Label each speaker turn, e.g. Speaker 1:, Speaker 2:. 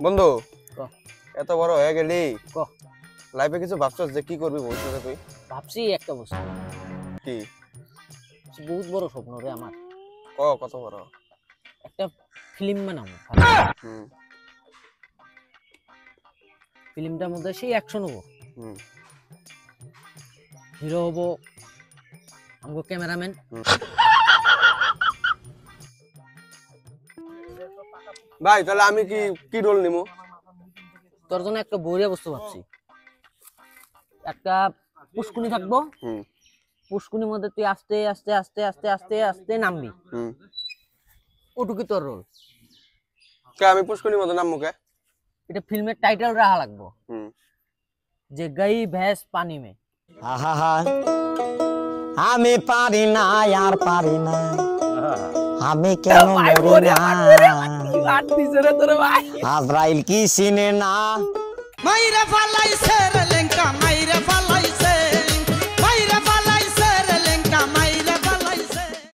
Speaker 1: বন্ধু
Speaker 2: ক
Speaker 1: এত বড় হয়ে গেলি
Speaker 2: ক
Speaker 1: লাইফে কিছু ভাবছস যে কি করবি ভবিষ্যতে তুই?
Speaker 2: ভাবছি একটা বস্তু
Speaker 1: কি?
Speaker 2: বহুত বড় স্বপ্ন রে আমার।
Speaker 1: কত বড়?
Speaker 2: একটা ফিল্ম বানাবো।
Speaker 1: হুম
Speaker 2: ফিল্মটার মধ্যে সেই অ্যাকশন হবো,
Speaker 1: হুম
Speaker 2: হিরো হবো আমগো ক্যামেরাম্যান।
Speaker 1: ভাই তাহলে আমি কি কি রোল নিমু?
Speaker 2: তোর জন্য একটা বড়িয়া বস্তু ভাবছি। একটা পুষ্কুনি থাকবো,
Speaker 1: হুম
Speaker 2: পুষ্কুনির মধ্যে তুই আস্তে আস্তে আস্তে আস্তে আস্তে আস্তে নামবি,
Speaker 1: হুম
Speaker 2: ওটুকি তোর রোল।
Speaker 1: কে আমি পুষ্করির মতো নামমু কে?
Speaker 2: এটা ফিল্মের টাইটেল রাখা লাগবো
Speaker 1: হুম
Speaker 2: যে গাই ভ্যাস পানি মে।
Speaker 3: আহা আমি পারি না আর পারি না আমি কেন মরি না আজরাইল কি চিনে না মাইরা ফালাইছে রে